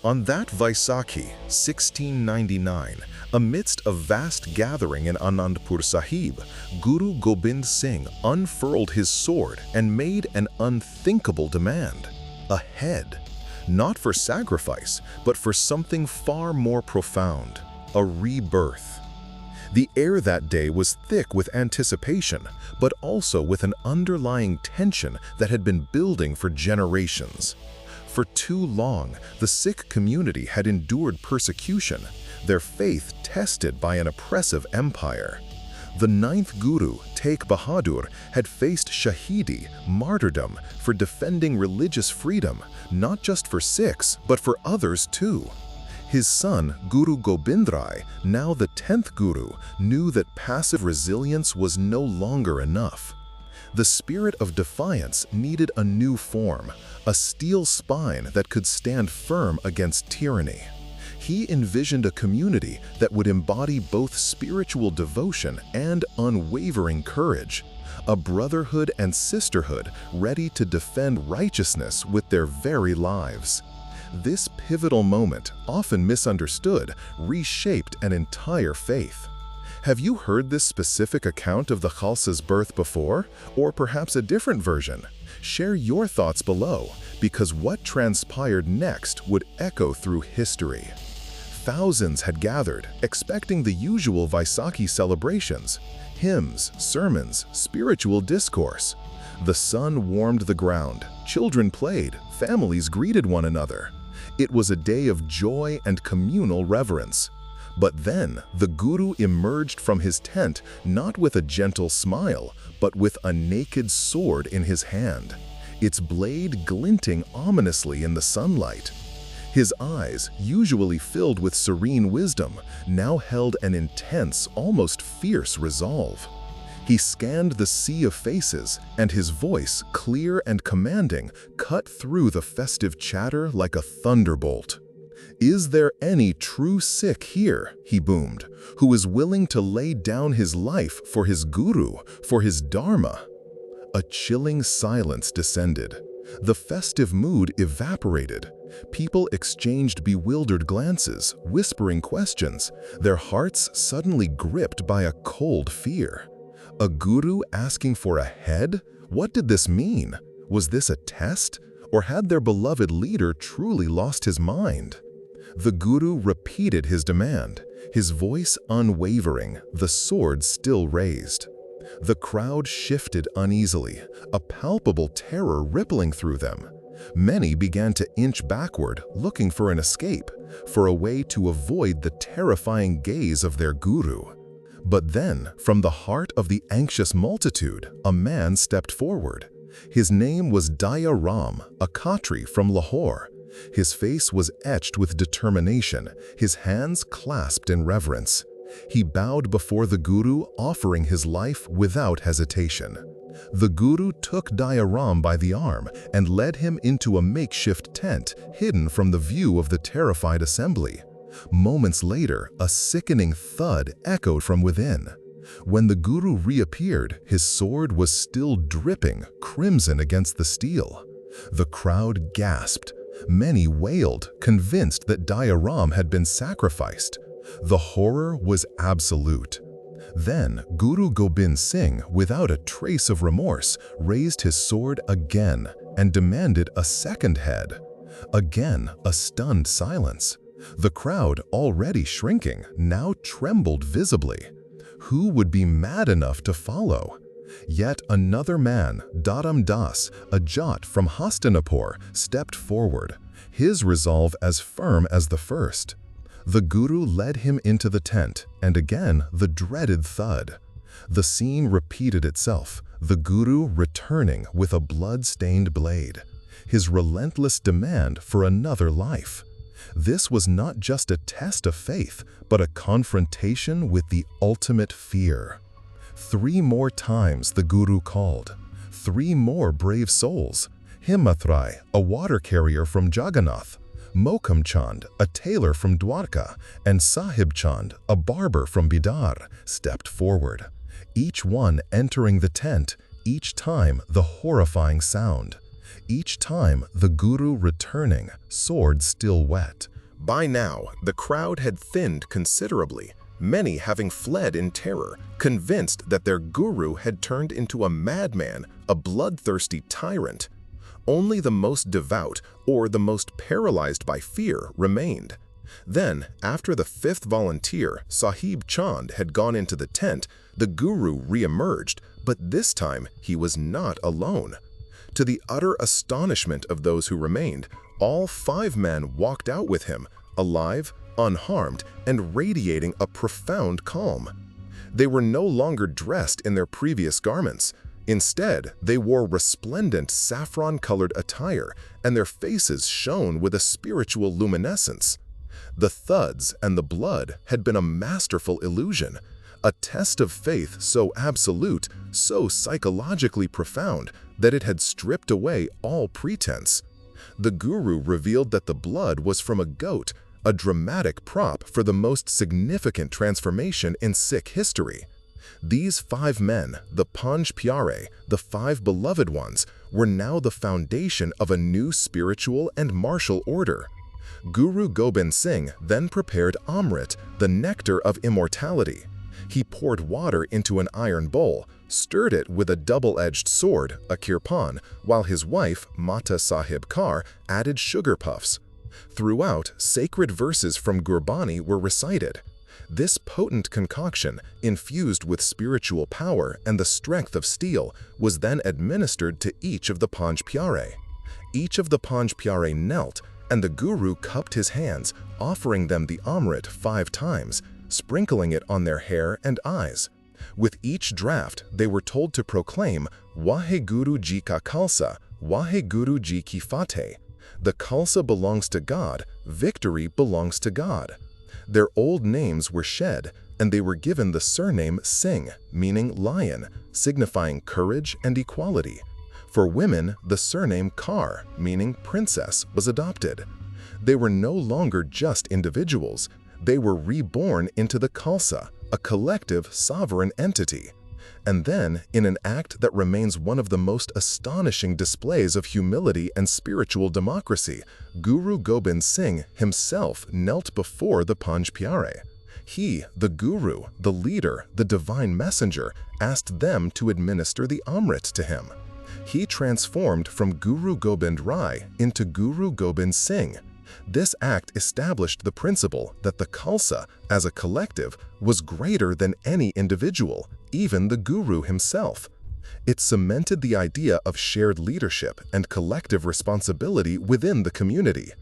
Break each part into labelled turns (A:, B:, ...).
A: On that Vaisakhi, 1699, amidst a vast gathering in Anandpur Sahib, Guru Gobind Singh unfurled his sword and made an unthinkable demand: a head. Not for sacrifice, but for something far more profound: a rebirth. The air that day was thick with anticipation, but also with an underlying tension that had been building for generations. For too long, the Sikh community had endured persecution, their faith tested by an oppressive empire. The ninth Guru, Tegh Bahadur, had faced Shahidi, martyrdom, for defending religious freedom, not just for Sikhs, but for others too. His son, Guru Gobind Rai, now the 10th Guru, knew that passive resilience was no longer enough. The spirit of defiance needed a new form, a steel spine that could stand firm against tyranny. He envisioned a community that would embody both spiritual devotion and unwavering courage, a brotherhood and sisterhood ready to defend righteousness with their very lives. This pivotal moment, often misunderstood, reshaped an entire faith. Have you heard this specific account of the Khalsa's birth before, or perhaps a different version? Share your thoughts below, because what transpired next would echo through history. Thousands had gathered, expecting the usual Vaisakhi celebrations: hymns, sermons, spiritual discourse. The sun warmed the ground, children played, families greeted one another. It was a day of joy and communal reverence. But then, the Guru emerged from his tent not with a gentle smile, but with a naked sword in his hand, its blade glinting ominously in the sunlight. His eyes, usually filled with serene wisdom, now held an intense, almost fierce resolve. He scanned the sea of faces, and his voice, clear and commanding, cut through the festive chatter like a thunderbolt. "Is there any true Sikh here," he boomed, "who is willing to lay down his life for his Guru, for his Dharma?" A chilling silence descended. The festive mood evaporated. People exchanged bewildered glances, whispering questions, their hearts suddenly gripped by a cold fear. A Guru asking for a head? What did this mean? Was this a test? Or had their beloved leader truly lost his mind? The Guru repeated his demand, his voice unwavering, the sword still raised. The crowd shifted uneasily, a palpable terror rippling through them. Many began to inch backward, looking for an escape, for a way to avoid the terrifying gaze of their Guru. But then, from the heart of the anxious multitude, a man stepped forward. His name was Daya Ram, a Khatri from Lahore. His face was etched with determination, his hands clasped in reverence. He bowed before the Guru, offering his life without hesitation. The Guru took Daya Ram by the arm and led him into a makeshift tent, hidden from the view of the terrified assembly. Moments later, a sickening thud echoed from within. When the Guru reappeared, his sword was still dripping crimson against the steel. The crowd gasped. Many wailed, convinced that Daya Ram had been sacrificed. The horror was absolute. Then, Guru Gobind Singh, without a trace of remorse, raised his sword again and demanded a second head. Again, a stunned silence. The crowd, already shrinking, now trembled visibly. Who would be mad enough to follow? Yet another man, Dharam Das, a Jat from Hastinapur, stepped forward, his resolve as firm as the first. The Guru led him into the tent, and again the dreaded thud. The scene repeated itself, the Guru returning with a blood-stained blade, his relentless demand for another life. This was not just a test of faith, but a confrontation with the ultimate fear. 3 more times the Guru called. 3 more brave souls: Himmatrai, a water carrier from Jagannath; Mokam Chand, a tailor from Dwarka; and Sahib Chand, a barber from Bidar, stepped forward. Each one entering the tent, each time the horrifying sound. Each time the Guru returning, sword still wet, By now, the crowd had thinned considerably, many having fled in terror, convinced that their guru had turned into a madman, a bloodthirsty tyrant. Only the most devout or the most paralyzed by fear remained. Then, after the fifth volunteer, Sahib Chand, had gone into the tent, the guru re-emerged, but this time he was not alone. To the utter astonishment of those who remained, all 5 men walked out with him, alive, unharmed, and radiating a profound calm. They were no longer dressed in their previous garments. Instead, they wore resplendent saffron-colored attire, and their faces shone with a spiritual luminescence. The thuds and the blood had been a masterful illusion, a test of faith so absolute, so psychologically profound, that it had stripped away all pretense. The guru revealed that the blood was from a goat, a dramatic prop for the most significant transformation in Sikh history. These 5 men, the Panj Pyare, the 5 beloved ones, were now the foundation of a new spiritual and martial order. Guru Gobind Singh then prepared Amrit, the nectar of immortality. He poured water into an iron bowl, stirred it with a double-edged sword, a kirpan, while his wife, Mata Sahib Kaur, added sugar puffs. Throughout, sacred verses from Gurbani were recited. This potent concoction, infused with spiritual power and the strength of steel, was then administered to each of the Panj Pyare. Each of the Panj Pyare knelt, and the guru cupped his hands, offering them the Amrit 5 times, sprinkling it on their hair and eyes. With each draught, they were told to proclaim, "Waheguru Ji Ka Khalsa, Waheguru Ji Ki Fateh." The Khalsa belongs to God, victory belongs to God. Their old names were shed, and they were given the surname Singh, meaning lion, signifying courage and equality. For women, the surname Kaur, meaning princess, was adopted. They were no longer just individuals. They were reborn into the Khalsa, a collective, sovereign entity. And then, in an act that remains one of the most astonishing displays of humility and spiritual democracy, Guru Gobind Singh himself knelt before the Panj Pyare. He, the guru, the leader, the divine messenger, asked them to administer the Amrit to him. He transformed from Guru Gobind Rai into Guru Gobind Singh. This act established the principle that the Khalsa, as a collective, was greater than any individual, even the guru himself. It cemented the idea of shared leadership and collective responsibility within the community.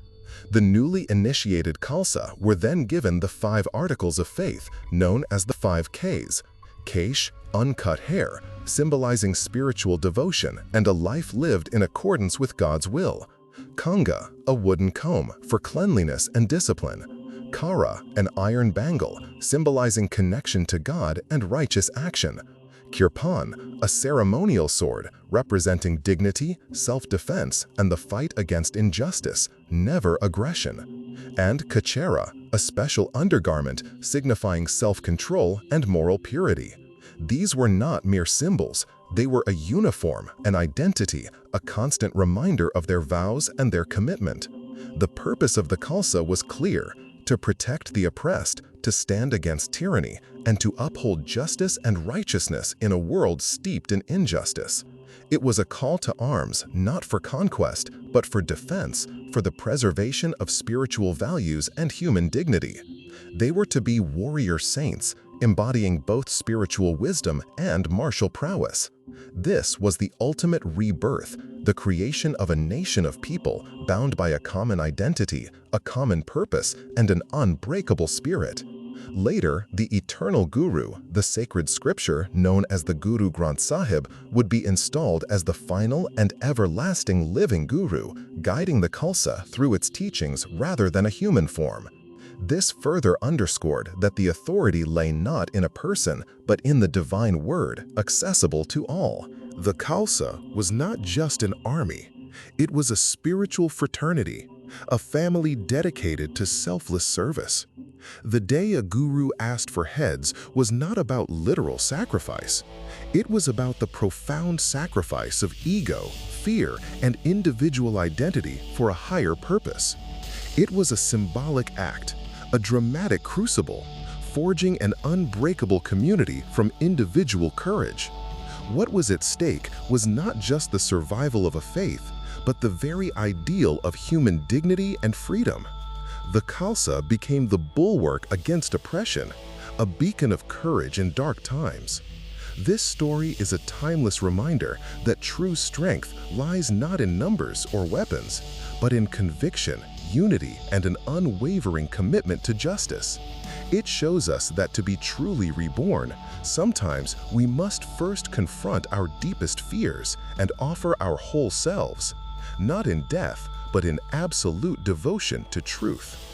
A: The newly initiated Khalsa were then given the 5 articles of faith, known as the 5 Ks. Kesh, uncut hair, symbolizing spiritual devotion and a life lived in accordance with God's will. Kanga, a wooden comb for cleanliness and discipline. Kara, an iron bangle, symbolizing connection to God and righteous action. Kirpan, a ceremonial sword representing dignity, self-defense, and the fight against injustice, never aggression. And Kachera, a special undergarment signifying self-control and moral purity. These were not mere symbols. They were a uniform, an identity, a constant reminder of their vows and their commitment. The purpose of the Khalsa was clear: to protect the oppressed, to stand against tyranny, and to uphold justice and righteousness in a world steeped in injustice. It was a call to arms, not for conquest, but for defense, for the preservation of spiritual values and human dignity. They were to be warrior saints, embodying both spiritual wisdom and martial prowess. This was the ultimate rebirth, the creation of a nation of people bound by a common identity, a common purpose, and an unbreakable spirit. Later, the eternal Guru, the sacred scripture known as the Guru Granth Sahib, would be installed as the final and everlasting living Guru, guiding the Khalsa through its teachings rather than a human form. This further underscored that the authority lay not in a person, but in the divine word, accessible to all. The Khalsa was not just an army. It was a spiritual fraternity, a family dedicated to selfless service. The day a guru asked for heads was not about literal sacrifice. It was about the profound sacrifice of ego, fear, and individual identity for a higher purpose. It was a symbolic act, a dramatic crucible, forging an unbreakable community from individual courage. What was at stake was not just the survival of a faith, but the very ideal of human dignity and freedom. The Khalsa became the bulwark against oppression, a beacon of courage in dark times. This story is a timeless reminder that true strength lies not in numbers or weapons, but in conviction, unity, and an unwavering commitment to justice. It shows us that to be truly reborn, sometimes we must first confront our deepest fears and offer our whole selves, not in death, but in absolute devotion to truth.